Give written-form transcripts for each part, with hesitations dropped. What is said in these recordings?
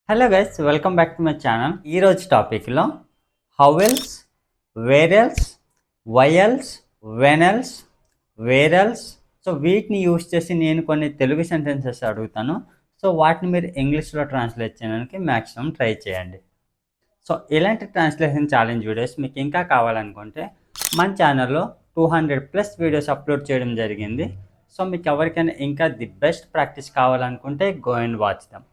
Hello guys, welcome back to my channel. ఈరోజు టాపిక్లో హౌవెల్స్, వేరెల్స్, వైఎల్స్, వెనెల్స్, వేరల్స్. So వీటిని యూజ్ చేసి నేను కొన్ని తెలుగు సెంటెన్సెస్ అడుగుతాను. సో వాటిని మీరు ఇంగ్లీష్లో ట్రాన్స్లేట్ చేయడానికి మ్యాక్సిమం ట్రై చేయండి. సో ఇలాంటి ట్రాన్స్లేషన్ ఛాలెంజ్ వీడియోస్ మీకు ఇంకా కావాలనుకుంటే మన ఛానల్లో 200+ వీడియోస్ అప్లోడ్ చేయడం జరిగింది. సో మీకు ఎవరికైనా ఇంకా ది బెస్ట్ ప్రాక్టీస్ కావాలనుకుంటే go and watch dum.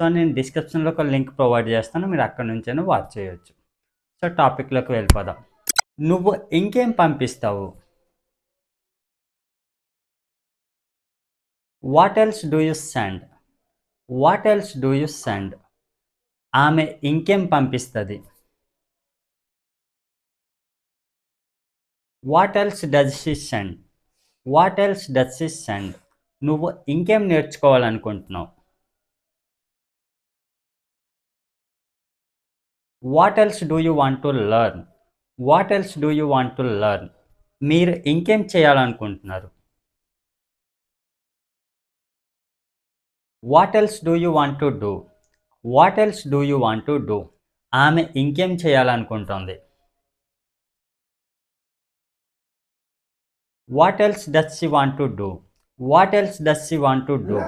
So నేను డిస్క్రిప్షన్లో ఒక లింక్ ప్రొవైడ్ చేస్తాను, మీరు అక్కడ నుంచైనా వాచ్ చేయొచ్చు. సో టాపిక్లోకి వెళ్ళిపోదాం. నువ్వు ఇంకేం పంపిస్తావు? What else do you send? What else do you send? ఆమె ఇంకేం పంపిస్తుంది? What else does she send? What else does she send? నువ్వు ఇంకేం నేర్చుకోవాలనుకుంటున్నావు? What else do you want to learn? What else do you want to learn? మీరు ఇంకేం చేయాలనుకుంటున్నారు? What else do you want to do? What else do you want to do? ఆమె ఇంకేం చేయాలనుకుంటుంది? What else does she want to do? What else does she want to do?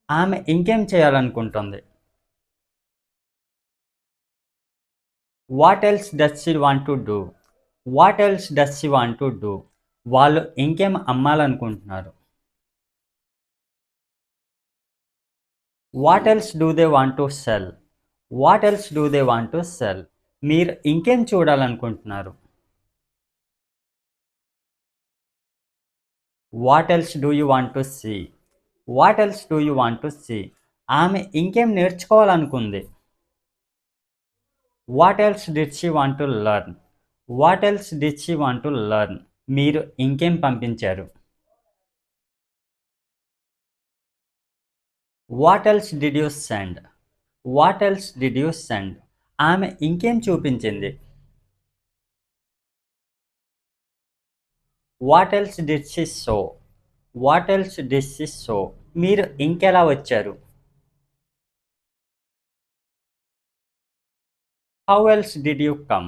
ఆమె ఇంకేం చేయాలనుకుంటుంది? What else does she want to do? What else does she want to do? వాళ్ళు ఇంకేం అమ్మాలనుకుంటున్నారు? What else do they want to sell? What else do they want to sell? మీరు ఇంకేం చూడాలనుకుంటున్నారు? What else do you want to see? What else do you want to see? ఆమె ఇంకేం నేర్చుకోవాలనుకుంది? What else did she want to learn? What else did she want to learn? మీరు ఇంకేం పంపించారు? What else did you send? What else did you send? ఆమె ఇంకేం చూపించింది? What else did she show? What else did she show? మీరు ఇంకెలా వచ్చారు? How else did you come?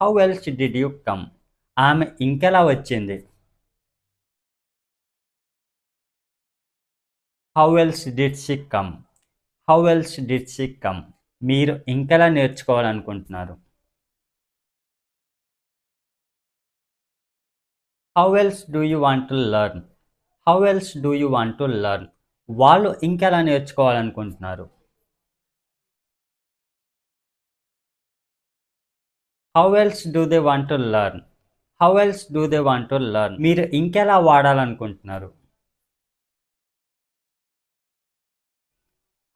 How else did you come? ఆమె ఇంకెలా వచ్చింది? How else did she come? How else did she come? మీరు ఇంకెలా నేర్చుకోవాలనుకుంటున్నారు? How else do you want to learn? How else do you want to learn? వాళ్ళు ఇంకెలా నేర్చుకోవాలనుకుంటున్నారు? How else do they want to learn? How else do they want to learn? మీరు ఇంకెలా వాడాలనుకుంటున్నారు?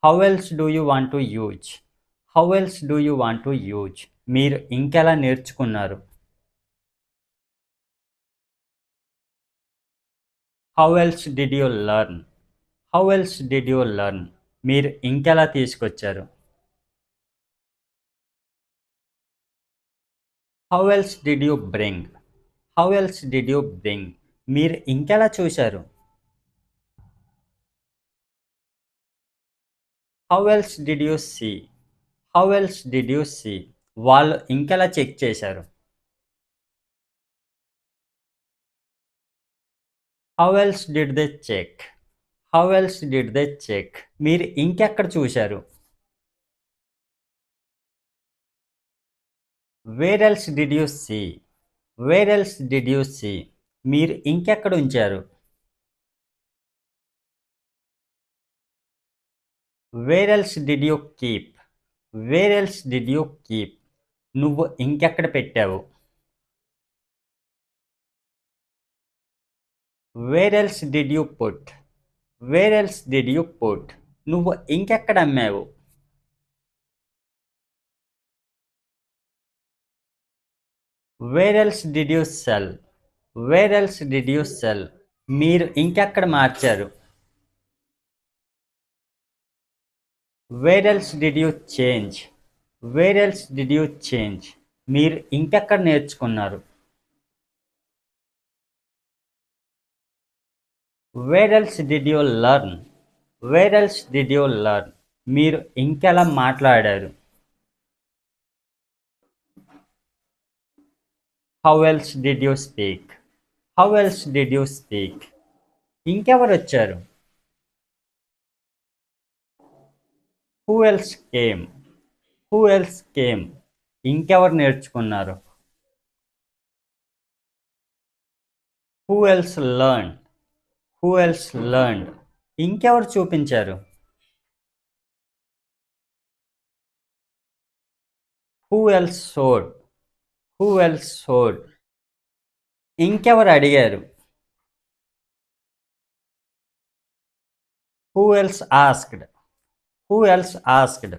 How else do you want to use? How else do you want to use? మీరు ఇంకెలా నేర్చుకున్నారు? How else did you learn? How else did you learn? మీరు ఇంకెలా తీసుకొచ్చారు? How else did you bring? How else did you bring? మీరు ఇంకెలా చూశారు? How else did you see? How else did you see? వాళ్ళు ఇంకెలా చెక్ చేశారు? How else did they check? How else did they check? మీరు ఇంకెక్కడ చూశారు? Where else did you see? Where else did you see? మీరు ఇంకెక్కడ ఉంచారు? Where else did you keep? Where else did you keep? నువ్వు ఇంకెక్కడ పెట్టావు? Where else did you put? Where else did you put? నువ్వు ఇంకెక్కడ అమ్మావు? Where else did you cell? Wear else did you cell? మీరు ఇంకెక్కడ మార్చారు? Wear else did you change? Wear else did you change? మీరు ఇంకెక్కడ నేర్చుకున్నారు? Wear else did you learn? Wear else did you learn? మీరు ఇంకెలా మాట్లాడారు? How else did you speak? How else did you speak? ఇంకెవరు వచ్చారు? Who else came? Who else came? ఇంకెవరు నేర్చుకున్నారు? Who else learned? Who else learned? ఇంకెవరు చూపించారు? Who else showed? Who else showed? ఇంకెవరు అడిగారు? Who else asked? Who else asked?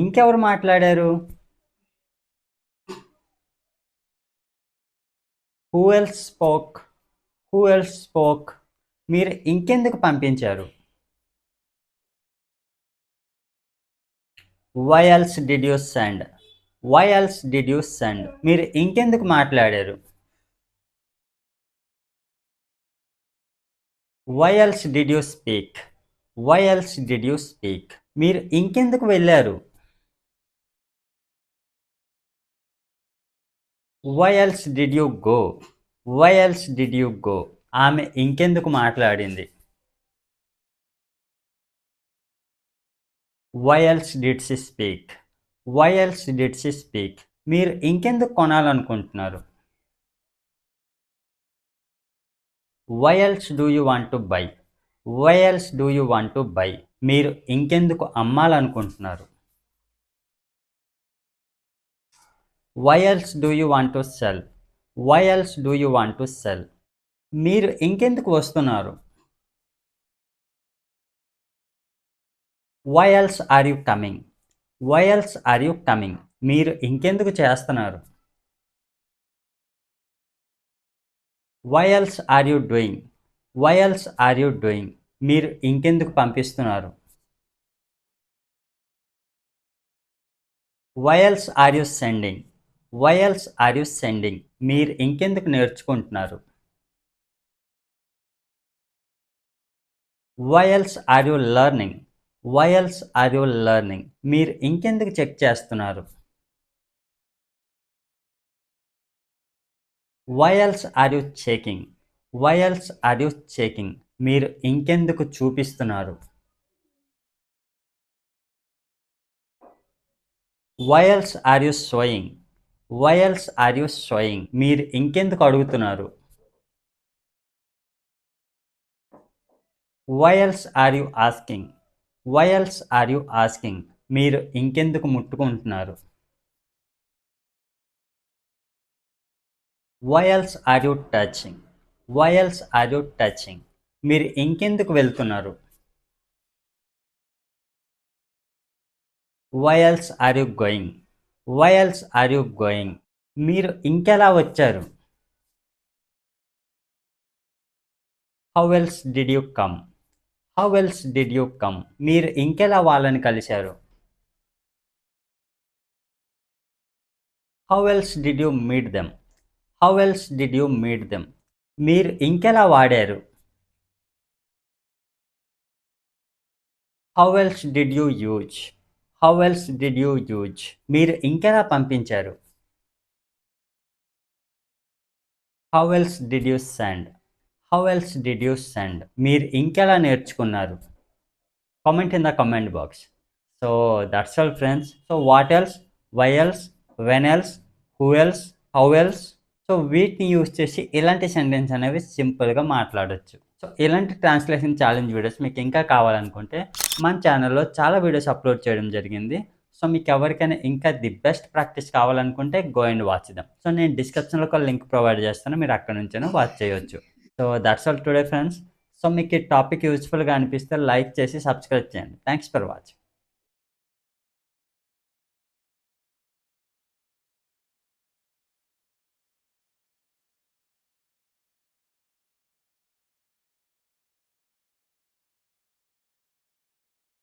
ఇంకెవరు మాట్లాడారు? Who else spoke? Who else spoke? మీరు ఇంకెందుకు పంపించారు? Why else did you send? Why else did you send? మీరు ఇంకెందుకు మాట్లాడారు? Why else did you speak? Why else did you speak? మీరు ఇంకెందుకు వెళ్ళారు? Why else did you go? Why else did you go? ఆమె ఇంకెందుకు మాట్లాడింది? Why else did she speak? Why else did she speak? మీరు ఇంకెందుకు కొనాలనుకుంటున్నారు? Why else do you want to buy? Why else do you want to buy? మీరు ఇంకెందుకు అమ్మాలనుకుంటున్నారు? Why else do you want to sell? Why else do you want to sell? మీరు ఇంకెందుకు వస్తున్నారు? Why else are you coming? Why else are you coming? మీరు ఇంకెందుకు చేస్తున్నారు? Why else are you doing? Why else are you doing? మీరు ఇంకెందుకు పంపిస్తున్నారు? Why else are you sending? Why else are you sending? మీరు ఇంకెందుకు నేర్చుకుంటున్నారు? Why else are you learning? Why else are you learning? మీరు ఇంకెందుకు చెక్ చేస్తున్నారు? Why else are you checking? Why else are you checking? మీరు ఇంకెందుకు చూపిస్తున్నారు? Why else are you showing? Why else are you showing? మీరు ఇంకెందుకు అడుగుతున్నారు? Why else are you asking? Why else are you asking? మీరు ఇంకెందుకు ముట్టుకుంటున్నారు? Why else are you touching? Why else are you touching? మీరు ఇంకెందుకు వెళ్తున్నారు? Why else are you going? Why else are you going? మీరు ఇంకెలా వచ్చారు? How else did you come? How else did you come? మీరు ఇంకెలా వాళ్ళని కలిశారు? How else did you meet them? How else did you meet them? మీరు ఇంకెలా వాడారు? How else did you use? How else did you use? మీరు ఇంకెలా పంపించారు? How else did you send? How else did you send? మీరు ఇంకెలా నేర్చుకున్నారు? Comment in the comment box. So that's all friends. So what else, why else, when else, who else, how else, so వీటిని use చేసి ఇలాంటి sentence అనేవి సింపుల్గా మాట్లాడొచ్చు. So ఇలాంటి ట్రాన్స్లేషన్ ఛాలెంజ్ వీడియోస్ మీకు ఇంకా కావాలనుకుంటే మన ఛానల్లో చాలా వీడియోస్ అప్లోడ్ చేయడం జరిగింది. సో మీకు ఎవరికైనా ఇంకా ది బెస్ట్ ప్రాక్టీస్ కావాలనుకుంటే go and watch them. So నేను డిస్క్రిప్షన్లో ఒక లింక్ ప్రొవైడ్ చేస్తాను, మీరు అక్కడ నుంచైనా వాచ్ చేయొచ్చు. So that's all today friends. So మీకు ఈ టాపిక్ యూజ్ఫుల్గా అనిపిస్తే లైక్ చేసి సబ్స్క్రైబ్ చేయండి. Thanks for watching.